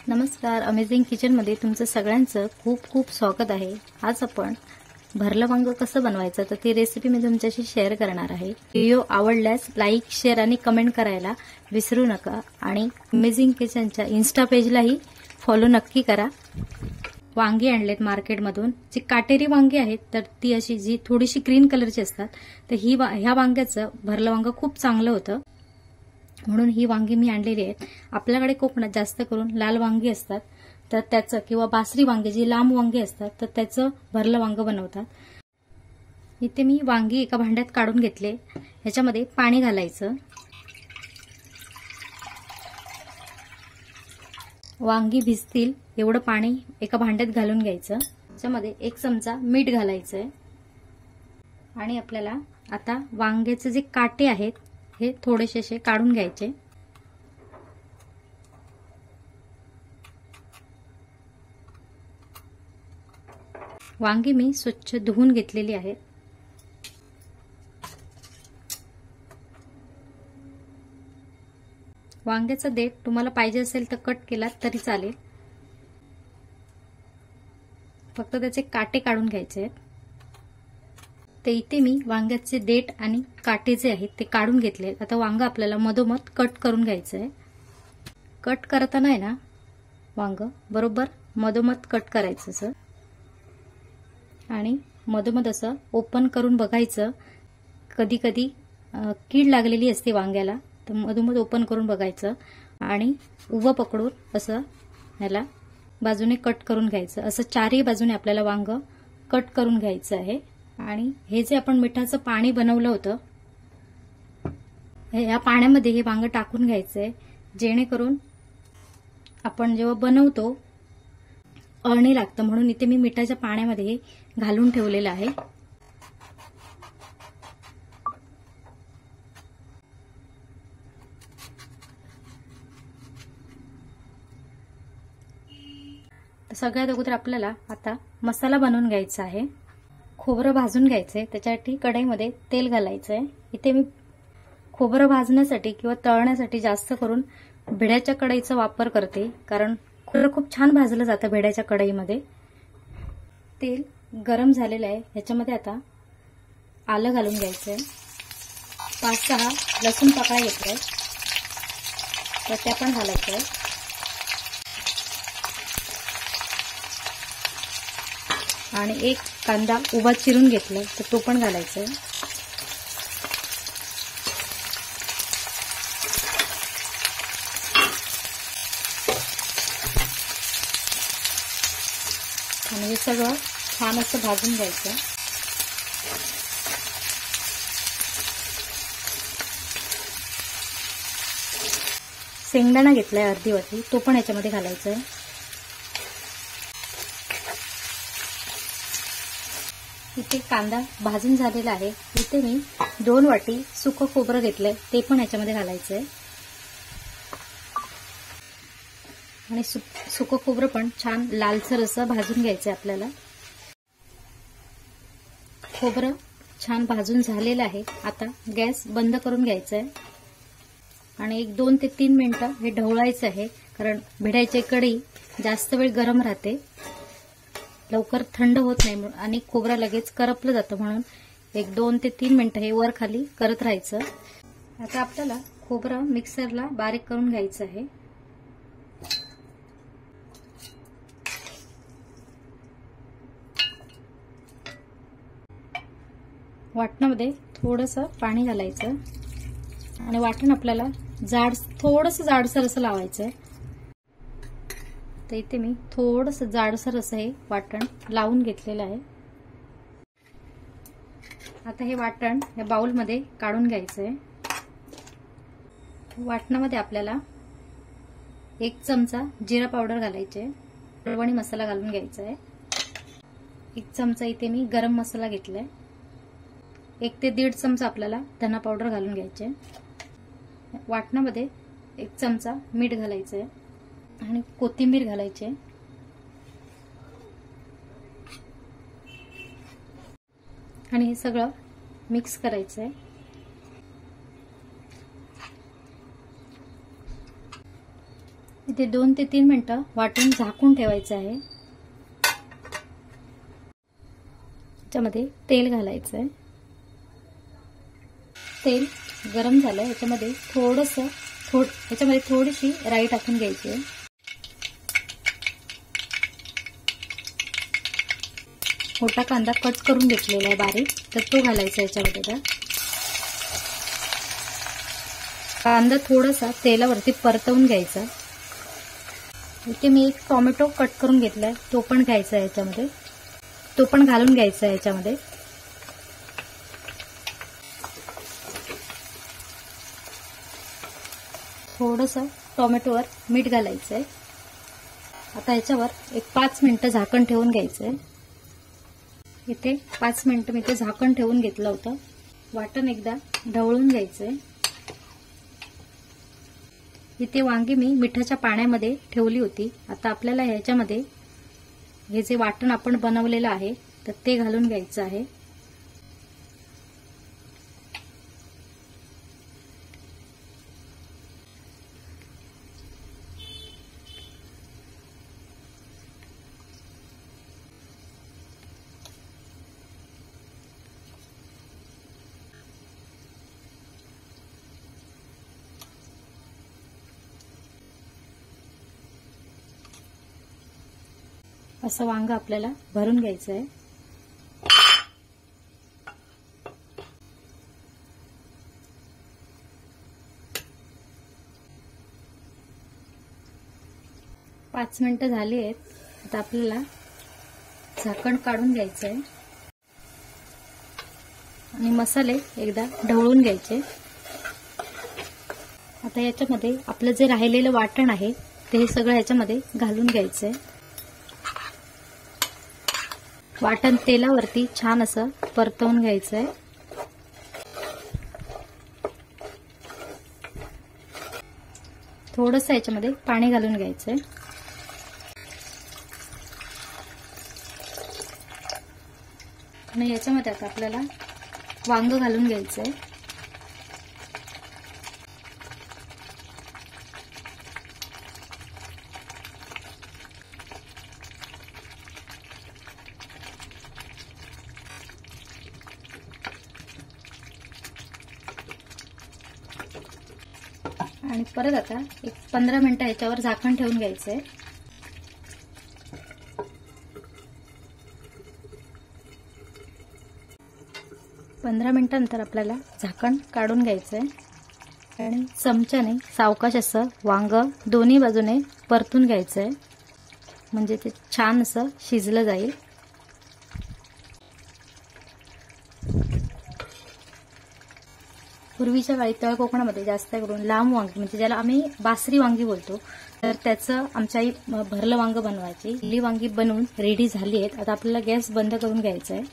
नमस्कार, अमेझिंग किचनमध्ये तुमचं सगळ्यांचं खूप खूप स्वागत आहे। आज आपण भरलं वांग कसं बनवायचं तर ती रेसिपी मी तुमच्याशी शेअर करणार आहे। व्हिडिओ आवडल्यास लाईक, शेअर आणि कमेंट करायला विसरू नका आणि अमेझिंग किचनच्या इन्स्टा पेजलाही फॉलो नक्की करा। वांगी आणलेत मार्केटमधून, जी काटेरी वांगी आहेत तर ती अशी जी थोडीशी ग्रीन कलरची असतात, तर ह्या वांग्याचं भरलं वांग खूप चांगलं होतं, म्हणून ही वांगी मी आणलेली आहेत। आपल्याकडे कोकणात जास्त करून लाल वांगी असतात, तर त्याचं किंवा बासरी वांगी जी लांब वांगी असतात तर त्याचं भरलं वांग बनवतात। इथे मी वांगी एका भांड्यात काढून घेतले। ह्याच्यामध्ये पाणी घालायचं, वांगी भिजतील एवढं पाणी एका भांड्यात घालून घ्यायचं। त्याच्यामध्ये 1 चमचा मीठ घालायचंय आणि आपल्याला आता वांग्याचे जे काटे आहेत हे थोडेसे असे काढून घ्यायचे। वांगी मी स्वच्छ धुवून घेतलेली आहेत। वांग्याचा देठ तुम्हाला पाहिजे असेल तर कट केला तरी चालेल, फक्त त्याचे काटे काढून घ्यायचे आहेत। तर इथे मी वांग्याचे देठ आणि काटे जे आहेत ते काढून घेतले। आता वांग आपल्याला मधोमध कट करून घ्यायचं आहे। कट करताना आहे ना, वांग बरोबर मधोमध कट करायचं असं आणि मधोमध असं ओपन करून बघायचं। कधी कधी कीड लागलेली असते वांग्याला, तर मधोमध ओपन करून बघायचं आणि उभं पकडून असं ह्याला बाजूने कट करून घ्यायचं। असं चारही बाजूने आपल्याला वांग कट करून घ्यायचं आहे। आणि हे जे आपण मिठाचं पाणी बनवलं होतं, या पाण्यामध्ये हे वांग टाकून घ्यायचंय, जेणेकरून आपण जेव्हा बनवतो अळणी लागतं, म्हणून इथे मी मिठाच्या पाण्यामध्ये हे घालून ठेवलेलं आहे। सगळ्यात अगोदर आपल्याला आता मसाला बनवून घ्यायचा आहे। खोबरं भाजून घ्यायचंय, त्याच्यासाठी कढईमध्ये तेल घालायचंय। इथे मी खोबरं भाजण्यासाठी किंवा तळण्यासाठी जास्त करून भिड्याच्या कढईचा वापर करते, कारण खोबरं खूप छान भाजलं जातं भिड्याच्या कढईमध्ये। तेल गरम झालेलं आहे, ह्याच्यामध्ये आता आलं घालून घ्यायचंय। 5-6 लसूण पाकळ्या घेतल्या तर त्या पण घालायच्या आहे आणि 1 कांदा उभा चिरून घेतलाय तर तो पण घालायचा आहे। आणि हे सगळं छान असं भाजून घ्यायचं। शेंगदाणा घेतलाय अर्धी वाटी, तो पण याच्यामध्ये घालायचा आहे। इथे कांदा भाजून झालेला आहे। इथे मी 2 वाटी सुकं खोबरं घेतलंय, ते पण याच्यामध्ये घालायचंय आणि सुकं खोबरं पण छान लालसर असं भाजून घ्यायचंय आपल्याला। खोबरं छान भाजून झालेलं आहे। आता गॅस बंद करून घ्यायचा आहे आणि 1-2 ते 3 मिनिटं हे ढवळायचं आहे, कारण भिड्याची कढई जास्त वेळ गरम राहते, लवकर थंड होत नाही आणि खोबरं लगेच करपलं जातं, म्हणून 1-2 ते 3 मिनिटं हे वर खाली करत राहायचं। आता आपल्याला खोबरं मिक्सरला बारीक करून घ्यायचं आहे। वाटणामध्ये थोडंसं पाणी घालायचं आणि वाटण आपल्याला थोडंसं जाडसर असं लावायचं आहे। तर इथे मी थोडंसं जाडसर असं हे वाटण लावून घेतलेलं आहे। आता हे वाटण या बाउलमध्ये काढून घ्यायचंय। वाटणामध्ये आपल्याला 1 चमचा जिरा पावडर घालायचे, हळवणी मसाला घालून घ्यायचा आहे। 1 चमचा इथे मी गरम मसाला घेतलाय। 1 ते 1.5 चमचा आपल्याला धना पावडर घालून घ्यायचे। वाटणामध्ये 1 चमचा मीठ घालायचंय आणि कोथिंबीर घालायची आणि हे सगळं मिक्स करायचंय। इथे 2 ते 3 मिनिटं वाटून झाकून ठेवायचं आहे. याच्यामध्ये तेल घालायचं आहे. तेल गरम झालं. याच्यामध्ये याच्यामध्ये थोडीशी राई टाकून घ्यायची आहे. मोठा कांदा कट करून घेतलेला आहे बारीक, तर तो घालायचा याच्यामध्ये. कांदा थोडासा तेलावरती परतवून घ्यायचा. इथे मी एक टोमॅटो कट करून घेतलाय, तो पण घ्यायचा आहे याच्यामध्ये. तो पण घालून घ्यायचा आहे याच्यामध्ये. थोडंसं टोमॅटोवर मीठ घालायचं आहे. आता याच्यावर एक 5 मिनिटं झाकण ठेवून घ्यायचं आहे. इथे 5 मिनिटं मी ते झाकण ठेवून घेतलं होतं. वाटण एकदा ढवळून घ्यायचंय. इथे वांगी मी मिठाच्या पाण्यामध्ये ठेवली होती. आता आपल्याला ह्याच्यामध्ये हे जे वाटण आपण बनवलेलं आहे तर ते घालून घ्यायचं आहे. असं वांग आपल्याला भरून घ्यायचं आहे. पाच मिनिटं झाली आहेत. आता आपल्याला झाकण काढून घ्यायचं आहे आणि मसाले एकदा ढवळून घ्यायचे. आता याच्यामध्ये आपलं जे राहिलेलं वाटण आहे ते सगळं याच्यामध्ये घालून घ्यायचंय. वाटण तेलावरती छान असं परतवून घ्यायचंय. थोडंसं याच्यामध्ये पाणी घालून घ्यायचंय. आणि याच्यामध्ये आता आपल्याला वांग घालून घ्यायचंय. आणि परत आता एक 15 मिनिटं याच्यावर झाकण ठेवून घ्यायचंय. पंधरा मिनिटांनंतर आपल्याला झाकण काढून घ्यायचंय आणि चमच्याने सावकाश असं वांग दोन्ही बाजूने परतून घ्यायचंय, म्हणजे ते छान असं शिजलं जाईल. पूर्वीच्या काळी तळ कोकणामध्ये जास्त करून लांब वांगी, म्हणजे ज्याला आम्ही बासरी वांगी बोलतो, तर त्याचं आमच्या आई भरलं वांग बनवायची. ही वांगी बनवून रेडी झाली आहेत. आता आपल्याला गॅस बंद करून घ्यायचा आहे.